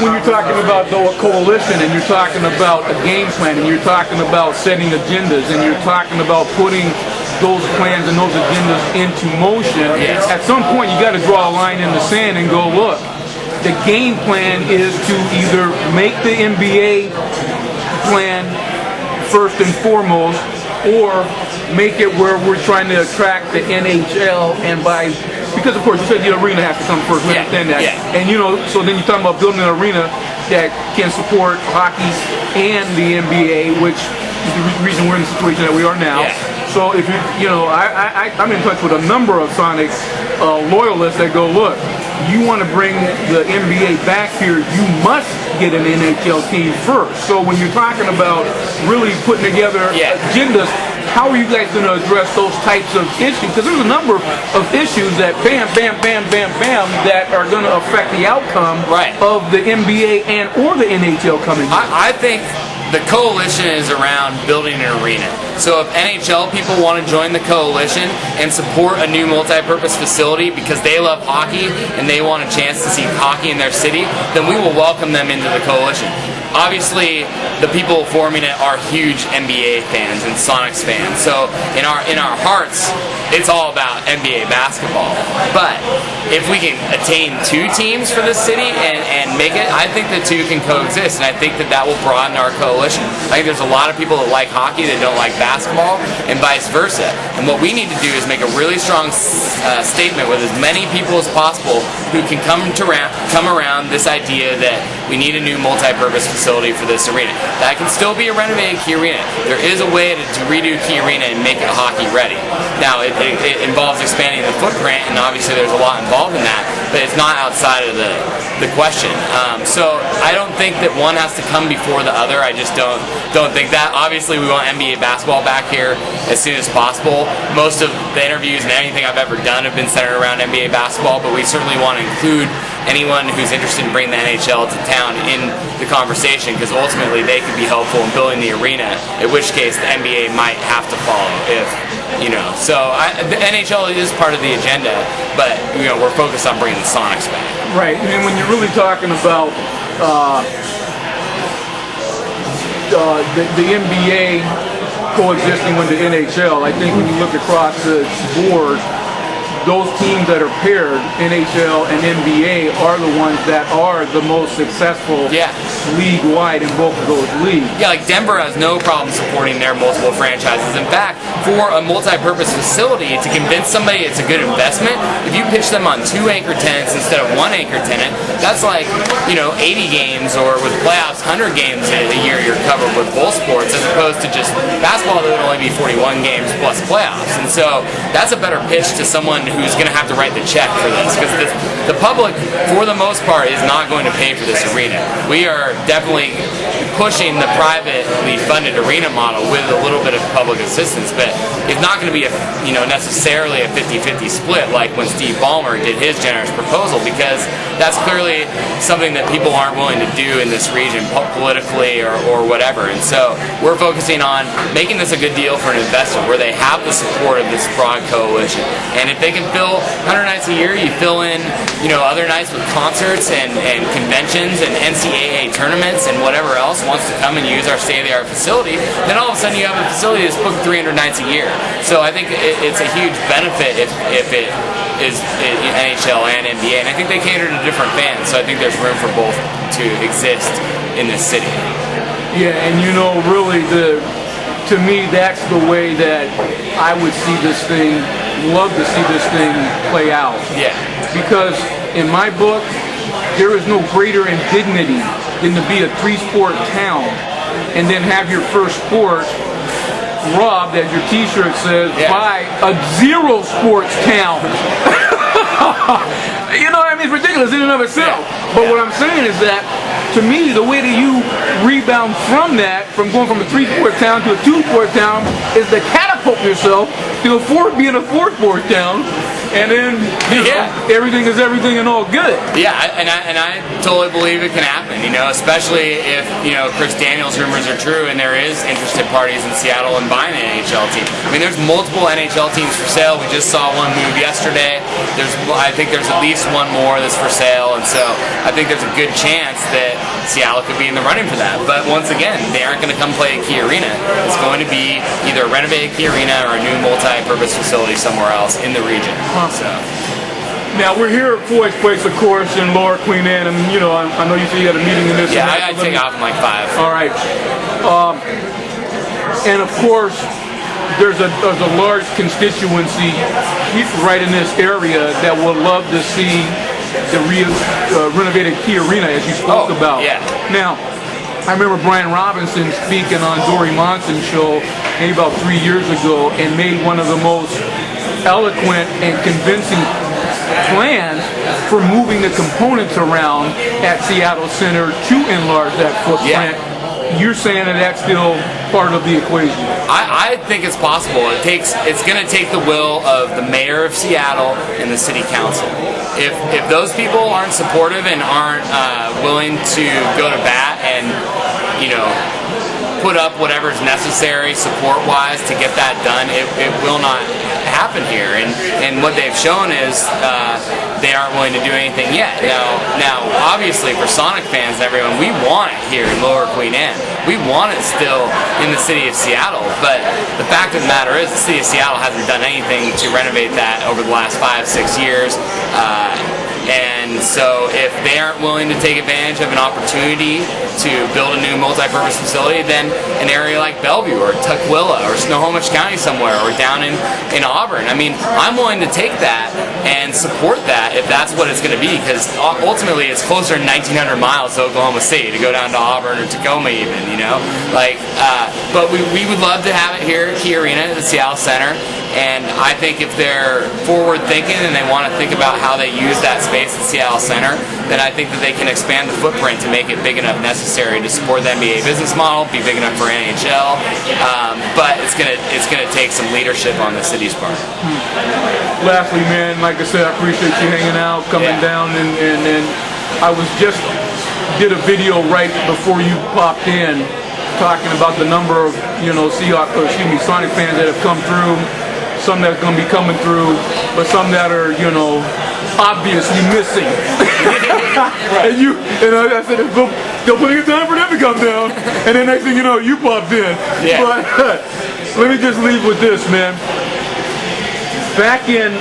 when you're talking about though a coalition, and you're talking about a game plan, and you're talking about setting agendas, and you're talking about putting those plans and those agendas into motion, at some point you got to draw a line in the sand and go, look, the game plan is to either make the NBA plan first and foremost, or make it where we're trying to attract the NHL, and by, because of course you said the arena has to come first, we understand that, and you know, so then you're talking about building an arena that can support hockey and the NBA, which is the reason we're in the situation that we are now. So if you know, I'm in touch with a number of Sonics loyalists that go, look, you want to bring the NBA back here, you must get an NHL team first. So when you're talking about really putting together agendas, how are you guys going to address those types of issues? Because there's a number of issues that bam, bam, bam, bam, bam, that are going to affect the outcome of the NBA and or the NHL coming. I think the coalition is around building an arena. So if NHL people want to join the coalition and support a new multi-purpose facility because they love hockey and they want a chance to see hockey in their city, then we will welcome them into the coalition. Obviously, the people forming it are huge NBA fans and Sonics fans. So in our hearts, it's all about NBA basketball. But if we can attain 2 teams for this city and make it, I think the 2 can coexist, and I think that will broaden our coalition. I think there's a lot of people that like hockey that don't like basketball, and vice versa. And what we need to do is make a really strong statement with as many people as possible who can come around this idea that we need a new multi-purpose facility for this arena. That can still be a renovated Key Arena. There is a way to redo Key Arena and make it hockey ready. Now it involves expanding the footprint, and obviously there's a lot involved in that, but it's not outside of the question. So I don't think that one has to come before the other. I just don't think that. Obviously we want NBA basketball back here as soon as possible. Most of the interviews and anything I've ever done have been centered around NBA basketball, but we certainly want to include anyone who's interested in bringing the NHL to town in the conversation, because ultimately they could be helpful in building the arena, in which case the NBA might have to follow if, you know. So the NHL is part of the agenda, but you know, we're focused on bringing the Sonics back. Right, and when you're really talking about the NBA coexisting with the NHL, I think when you look across the board, those teams that are paired, NHL and NBA, are the ones that are the most successful league-wide in both of those leagues. Yeah, like Denver has no problem supporting their multiple franchises. In fact, for a multi-purpose facility, to convince somebody it's a good investment, if you pitch them on 2 anchor tenants instead of 1 anchor tenant, that's like, you know, 80 games, or with playoffs, 100 games a year you're covered with both sports, as opposed to just basketball that would only be 41 games plus playoffs. And so that's a better pitch to someone who's going to have to write the check for this, because the public, for the most part, is not going to pay for this arena. We are definitely pushing the privately funded arena model with a little bit of public assistance, but it's not going to be necessarily a 50-50 split like when Steve Ballmer did his generous proposal, because that's clearly something that people aren't willing to do in this region politically or whatever. And so we're focusing on making this a good deal for an investor where they have the support of this broad coalition. And if they can fill 100 nights a year, you fill in, you know, other nights with concerts and conventions and NCAA tournaments and whatever else wants to come and use our state-of-the-art facility, then all of a sudden you have a facility that's booked 300 nights a year. So I think it's a huge benefit if it is NHL and NBA, and I think they cater to different fans, so I think there's room for both to exist in this city. Yeah, and you know, really, to me, that's the way that I would see this thing, love to see this thing play out. Yeah. Because in my book, there is no greater indignity than to be a 3-sport town and then have your first sport robbed, as your t-shirt says, by a 0-sports town. You know what I mean? It's ridiculous in and of itself. But what I'm saying is that, to me, the way that you rebound from that, from going from a 3-sport town to a 2-sport town, is to catapult yourself to being a 4-sport town, and then everything is everything and all good. Yeah, and I totally believe it can happen. Especially if Chris Daniels rumors are true, and there is interested parties in Seattle in buying an NHL team. I mean, there's multiple NHL teams for sale. We just saw one move yesterday. I think there's at least one more that's for sale, and so I think there's a good chance that Seattle could be in the running for that. But once again, they aren't going to come play at Key Arena. It's going to be either a renovated Key Arena or a new multi-purpose facility somewhere else in the region. So. Now we're here at Floyd's place, of course, in Lower Queen Anne, and I know you said you had a meeting in this. Yeah, I gotta take off in like 5. All right, and of course, there's a large constituency right in this area that would love to see the renovated Key Arena, as you spoke about. Yeah. Now, I remember Brian Robinson speaking on Dory Monson's show maybe about 3 years ago and made one of the most eloquent and convincing plans for moving the components around at Seattle Center to enlarge that footprint. Yeah. You're saying that that's still part of the equation? I think it's possible. It's going to take the will of the mayor of Seattle and the city council. If those people aren't supportive and aren't willing to go to bat and put up whatever's necessary support-wise to get that done, it will not happen here. And what they've shown is they aren't willing to do anything yet. Now, obviously, for Sonic fans and everyone, we want it here in Lower Queen Anne. We want it still in the city of Seattle. But the fact of the matter is, the city of Seattle hasn't done anything to renovate that over the last 5-6 years. And so if they aren't willing to take advantage of an opportunity to build a new multi-purpose facility, then an area like Bellevue or Tukwila or Snohomish County somewhere or down in Auburn, I mean, I'm willing to take that and support that if that's what it's going to be, because ultimately it's closer than 1,900 miles to Oklahoma City to go down to Auburn or Tacoma even, but we would love to have it here at Key Arena at the Seattle Center. And I think if they're forward thinking and they want to think about how they use that space at Seattle Center, then I think that they can expand the footprint to make it big enough necessary to support the NBA business model, be big enough for NHL. But it's gonna take some leadership on the city's part. Lastly, man, like I said, I appreciate you hanging out, coming down, and I did a video right before you popped in, talking about the number of Sonic fans that have come through. Some that's going to be coming through, but some that are, obviously missing. Right. And I said, they'll put a time for them to come down, and then next thing you know, you popped in. Yeah. But let me just leave with this, man. Back in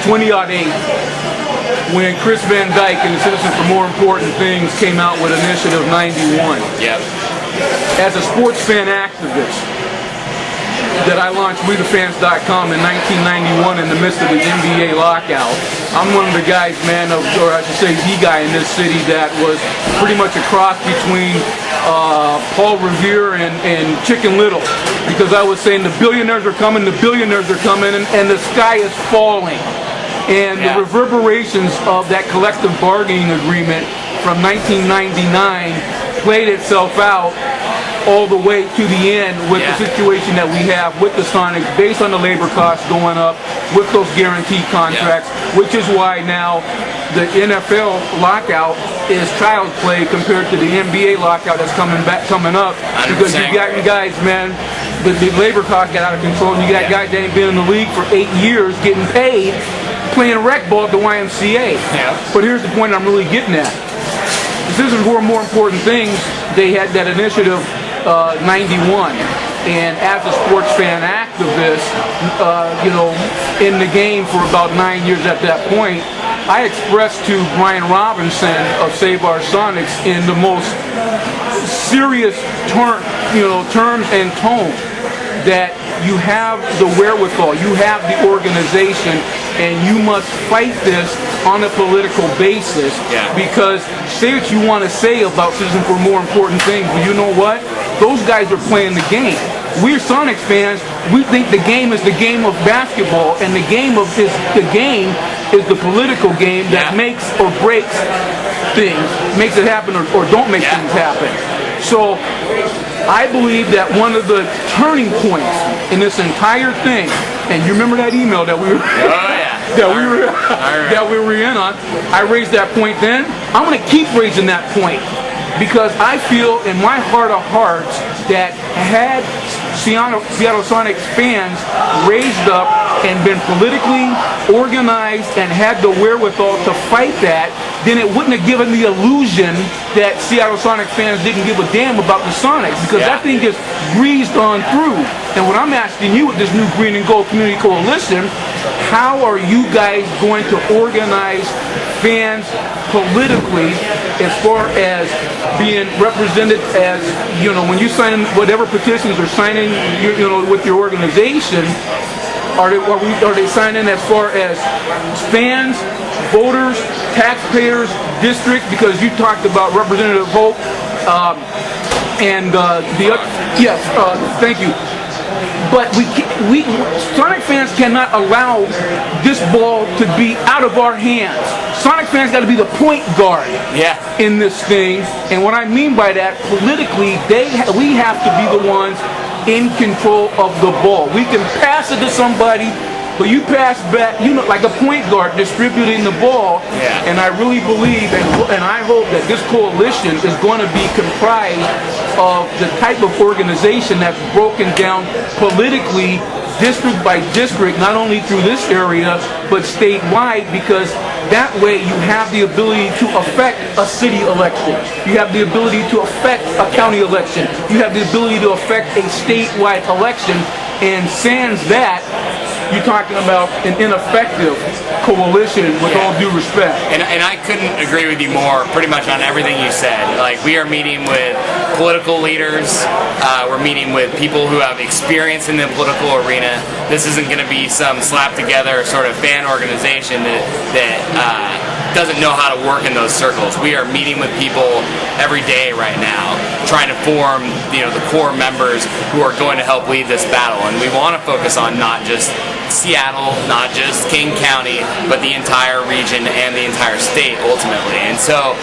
2008, when Chris Van Dyke and the Citizens for More Important Things came out with Initiative 91. Yep. As a sports fan activist, that I launched WeTheFans.com in 1991 in the midst of the NBA lockout. I'm one of the guys, man, or I should say the guy in this city that was pretty much a cross between Paul Revere and Chicken Little, because I was saying the billionaires are coming, and the sky is falling. And the reverberations of that collective bargaining agreement from 1999 played itself out all the way to the end with the situation that we have with the Sonics, based on the labor costs going up, with those guaranteed contracts, which is why now the NFL lockout is child's play compared to the NBA lockout that's coming up. 100%. Because you got guys, man, the labor costs got out of control, and you got guys that ain't been in the league for 8 years getting paid playing rec ball at the YMCA. Yeah. But here's the point I'm really getting at. This is one of more important things. They had that initiative 91, and as a sports fan activist, in the game for about 9 years at that point, I expressed to Brian Robinson of Save Our Sonics in the most serious terms and tone that you have the wherewithal, you have the organization, and you must fight this on a political basis. Yeah. Because say what you want to say about Citizens for More Important Things, but you know what? Those guys are playing the game. We're Sonics fans. We think the game is the game of basketball, and the game is the political game that makes or breaks things, makes it happen or don't make things happen. So I believe that one of the turning points in this entire thing, and you remember that email that we were that we were in on, I raised that point then. I'm going to keep raising that point because I feel in my heart of hearts that had Seattle Sonics fans raised up and been politically organized and had the wherewithal to fight that, then it wouldn't have given the illusion that Seattle Sonics fans didn't give a damn about the Sonics, because that thing just breezed on through. And what I'm asking you with this new Green and Gold Community Coalition, how are you guys going to organize fans politically as far as being represented as, you know, when you sign whatever petitions are signing, you know, with your organization, are they signing as far as fans, voters, taxpayers, district? Because you talked about Representative Hope yes, thank you. But we Sonic fans cannot allow this ball to be out of our hands. Sonic fans got to be the point guard in this thing. And what I mean by that, politically, we have to be the ones in control of the ball. We can pass it to somebody, but you pass back, you know, like a point guard distributing the ball. And I really believe and I hope that this coalition is going to be comprised of the type of organization that's broken down politically, district by district, not only through this area, but statewide, because that way you have the ability to affect a city election. You have the ability to affect a county election. You have the ability to affect a statewide election. And sans that, you're talking about an ineffective coalition, with all due respect. And I couldn't agree with you more pretty much on everything you said. Like, we are meeting with political leaders, we're meeting with people who have experience in the political arena. This isn't going to be some slap together sort of fan organization that doesn't know how to work in those circles. We are meeting with people every day right now, trying to form, you know, the core members who are going to help lead this battle. And we want to focus on not just Seattle, not just King County, but the entire region and the entire state ultimately. And so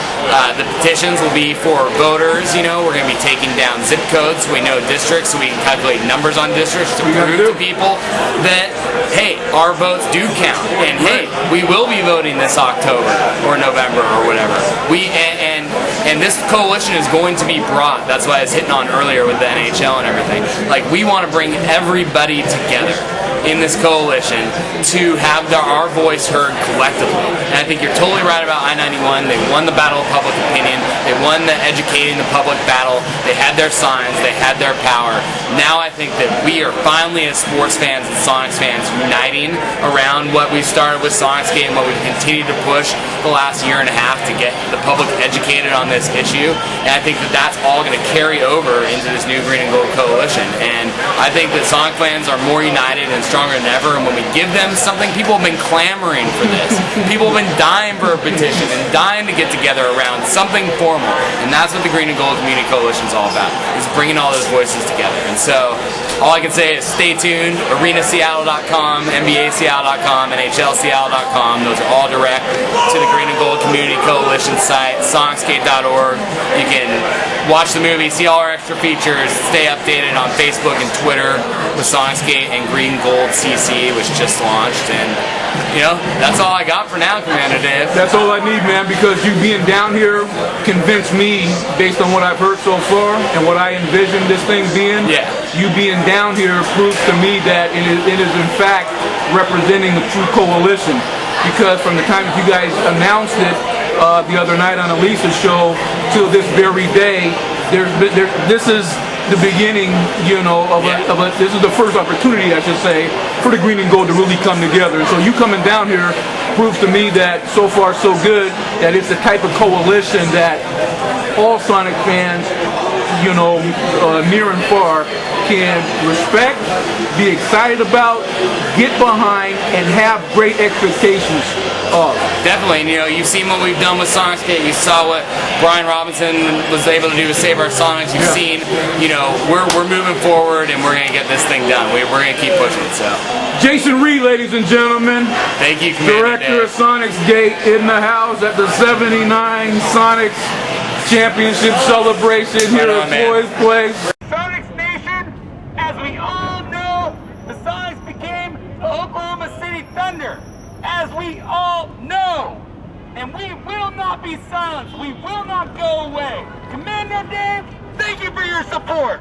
the petitions will be for voters. You know, we're going to be taking down zip codes so we know districts, so we can calculate numbers on districts to prove to people that, hey, our votes do count, and hey, we will be voting this October or November or whatever. And this coalition is going to be broad. That's why I was hitting on earlier with the NHL and everything. Like, we want to bring everybody together in this coalition to have our voice heard collectively. And I think you're totally right about I-91. They won the battle of public opinion. They won the educating the public battle. They had their signs. They had their power. Now I think that we are finally, as sports fans and Sonics fans, uniting around what we started with Sonicsgate and what we've continued to push the last year and a half to get the public educated on this issue. And I think that that's all going to carry over into this new Green and Gold Coalition. And I think that Sonic fans are more united and stronger than ever. And when we give them something, people have been clamoring for this. People have been dying for a petition and dying to get together around something formal. And that's what the Green and Gold Community Coalition is all about, is bringing all those voices together. And so all I can say is stay tuned. ArenaSeattle.com, NBASeattle.com, NHLSeattle.com. Those are all direct to the Green and Gold Community Coalition site, Sonicsgate.org. You can watch the movie, see all our extra features, stay updated on Facebook and Twitter with Sonicsgate and Green Gold CC, which just launched. And, you know, that's all I got for now, Commander Dave. That's all I need, man, because you being down here convinced me, based on what I've heard so far and what I envisioned this thing being. You being down here proves to me that it is in fact representing the true coalition. Because from the time that you guys announced it the other night on Elisa's show till this very day, this is the beginning, you know, this is the first opportunity, I should say, for the Green and Gold to really come together. So you coming down here proves to me that so far so good, that it's the type of coalition that all Sonic fans, you know, near and far, can respect, be excited about, get behind, and have great expectations of. Definitely, and you know, you've seen what we've done with Sonicsgate. You saw what Brian Robinson was able to do to save our Sonics. You've seen, you know, we're moving forward, and we're going to get this thing done. We're going to keep pushing. So, Jason Reid, ladies and gentlemen. Thank you, Commander Director of Sonicsgate in the house at the 79 Sonics championship celebration here at Floyd's place. Sonics Nation, as we all know, the Sonics became the Oklahoma City Thunder, as we all know. And we will not be silenced. We will not go away. Commander Dave, thank you for your support.